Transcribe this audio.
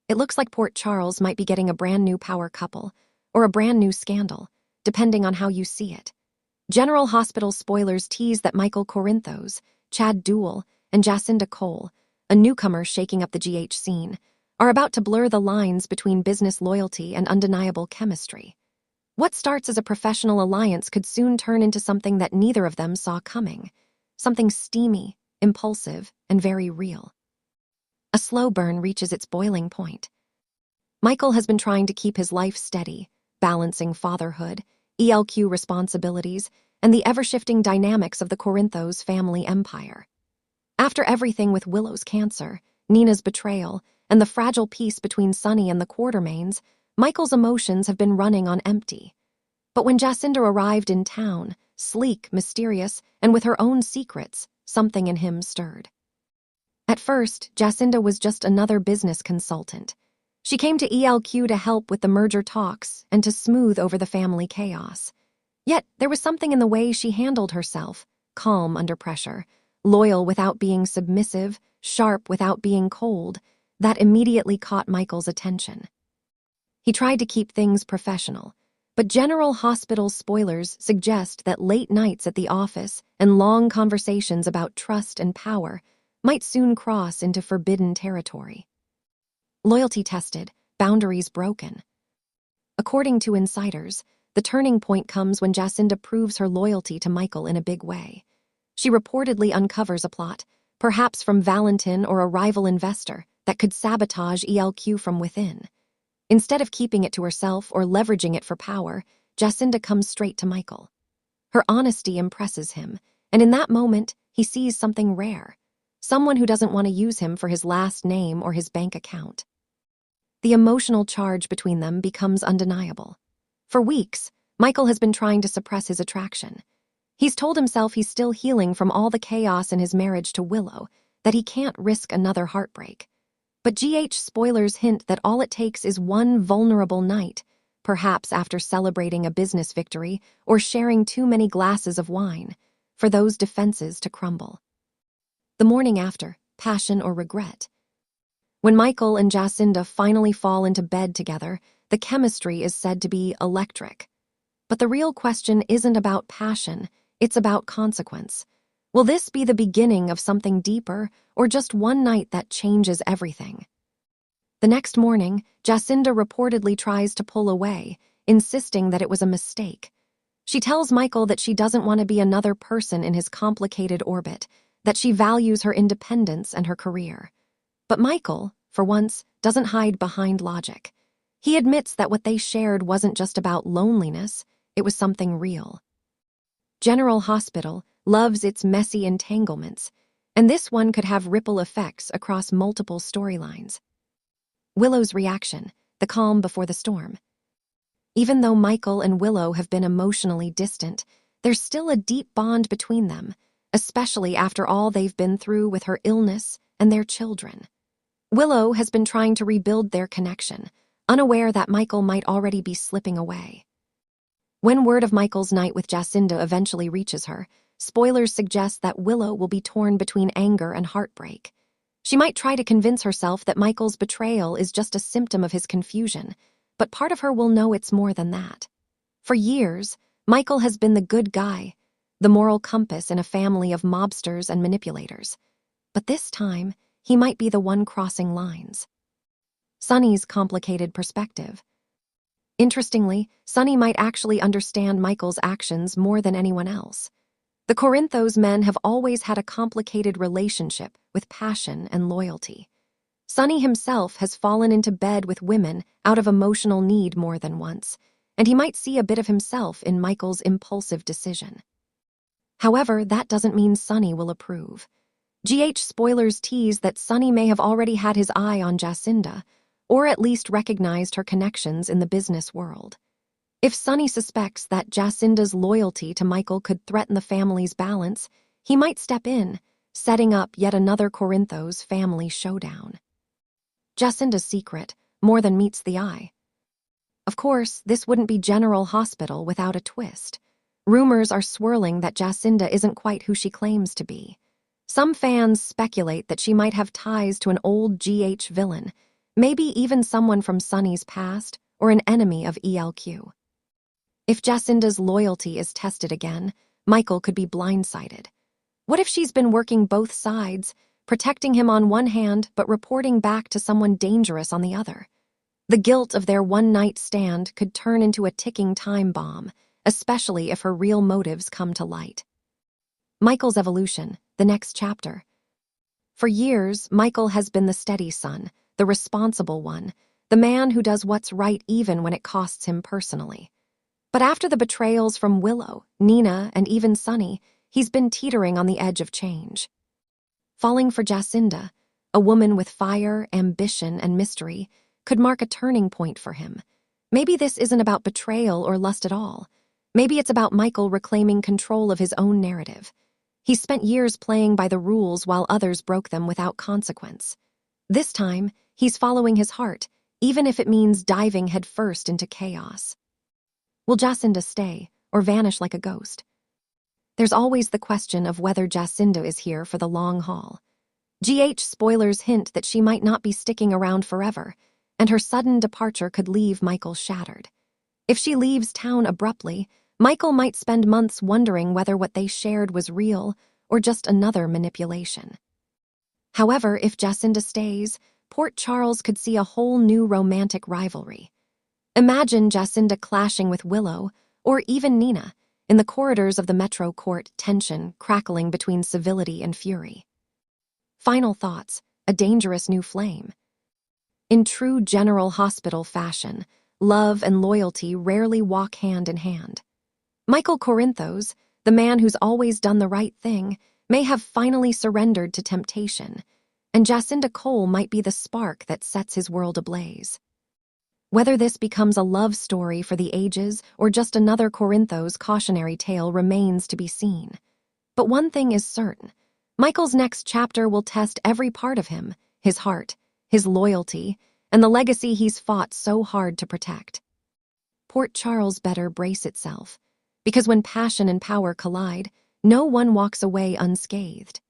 It looks like Port Charles might be getting a brand new power couple, or a brand new scandal, depending on how you see it. General Hospital spoilers tease that Michael Corinthos, Chad Duell, and Jacinda Cole, a newcomer shaking up the GH scene, are about to blur the lines between business loyalty and undeniable chemistry. What starts as a professional alliance could soon turn into something that neither of them saw coming, something steamy, impulsive, and very real. A slow burn reaches its boiling point. Michael has been trying to keep his life steady, balancing fatherhood, ELQ responsibilities, and the ever-shifting dynamics of the Corinthos family empire. After everything with Willow's cancer, Nina's betrayal, and the fragile peace between Sonny and the Quartermains, Michael's emotions have been running on empty. But when Jacinda arrived in town, sleek, mysterious, and with her own secrets, something in him stirred. At first, Jacinda was just another business consultant. She came to ELQ to help with the merger talks and to smooth over the family chaos. Yet, there was something in the way she handled herself, calm under pressure, loyal without being submissive, sharp without being cold, that immediately caught Michael's attention. He tried to keep things professional, but General Hospital spoilers suggest that late nights at the office and long conversations about trust and power might soon cross into forbidden territory. Loyalty tested, boundaries broken. According to insiders, the turning point comes when Jacinda proves her loyalty to Michael in a big way. She reportedly uncovers a plot, perhaps from Valentin or a rival investor, that could sabotage ELQ from within. Instead of keeping it to herself or leveraging it for power, Jacinda comes straight to Michael. Her honesty impresses him, and in that moment, he sees something rare. Someone who doesn't want to use him for his last name or his bank account. The emotional charge between them becomes undeniable. For weeks, Michael has been trying to suppress his attraction. He's told himself he's still healing from all the chaos in his marriage to Willow, that he can't risk another heartbreak. But GH spoilers hint that all it takes is one vulnerable night, perhaps after celebrating a business victory or sharing too many glasses of wine, for those defenses to crumble. The morning after, passion or regret. When Michael and Jacinda finally fall into bed together, the chemistry is said to be electric. But the real question isn't about passion, it's about consequence. Will this be the beginning of something deeper, or just one night that changes everything? The next morning, Jacinda reportedly tries to pull away, insisting that it was a mistake. She tells Michael that she doesn't want to be another person in his complicated orbit, that she values her independence and her career. But Michael, for once, doesn't hide behind logic. He admits that what they shared wasn't just about loneliness, it was something real. General Hospital loves its messy entanglements, and this one could have ripple effects across multiple storylines. Willow's reaction, the calm before the storm. Even though Michael and Willow have been emotionally distant, there's still a deep bond between them, especially after all they've been through with her illness and their children. Willow has been trying to rebuild their connection, unaware that Michael might already be slipping away. When word of Michael's night with Jacinda eventually reaches her, spoilers suggest that Willow will be torn between anger and heartbreak. She might try to convince herself that Michael's betrayal is just a symptom of his confusion, but part of her will know it's more than that. For years, Michael has been the good guy, the moral compass in a family of mobsters and manipulators. But this time, he might be the one crossing lines. Sonny's complicated perspective. Interestingly, Sonny might actually understand Michael's actions more than anyone else. The Corinthos men have always had a complicated relationship with passion and loyalty. Sonny himself has fallen into bed with women out of emotional need more than once, and he might see a bit of himself in Michael's impulsive decision. However, that doesn't mean Sonny will approve. GH spoilers tease that Sonny may have already had his eye on Jacinda, or at least recognized her connections in the business world. If Sonny suspects that Jacinda's loyalty to Michael could threaten the family's balance, he might step in, setting up yet another Corinthos family showdown. Jacinda's secret, more than meets the eye. Of course, this wouldn't be General Hospital without a twist. Rumors are swirling that Jacinda isn't quite who she claims to be. Some fans speculate that she might have ties to an old GH villain, Maybe even someone from Sunny's past or an enemy of ELQ. If Jacinda's loyalty is tested again, Michael could be blindsided. What if she's been working both sides, protecting him on one hand but reporting back to someone dangerous on the other? The guilt of their one-night stand could turn into a ticking time bomb, especially if her real motives come to light. Michael's evolution, the next chapter. For years, Michael has been the steady son, the responsible one, the man who does what's right even when it costs him personally. But after the betrayals from Willow, Nina, and even Sunny, he's been teetering on the edge of change. Falling for Jacinda, a woman with fire, ambition, and mystery, could mark a turning point for him. Maybe this isn't about betrayal or lust at all. Maybe it's about Michael reclaiming control of his own narrative. He spent years playing by the rules while others broke them without consequence. This time, he's following his heart, even if it means diving headfirst into chaos. Will Jacinda stay or vanish like a ghost? There's always the question of whether Jacinda is here for the long haul. GH spoilers hint that she might not be sticking around forever, and her sudden departure could leave Michael shattered. If she leaves town abruptly, Michael might spend months wondering whether what they shared was real or just another manipulation. However, if Jacinda stays, Port Charles could see a whole new romantic rivalry. Imagine Jacinda clashing with Willow, or even Nina, in the corridors of the Metro Court, tension crackling between civility and fury. Final thoughts, a dangerous new flame. In true General Hospital fashion, love and loyalty rarely walk hand in hand. Michael Corinthos, the man who's always done the right thing, may have finally surrendered to temptation, and Jacinda Cole might be the spark that sets his world ablaze. Whether this becomes a love story for the ages or just another Corinthos cautionary tale remains to be seen. But one thing is certain. Michael's next chapter will test every part of him, his heart, his loyalty, and the legacy he's fought so hard to protect. Port Charles better brace itself, because when passion and power collide, no one walks away unscathed.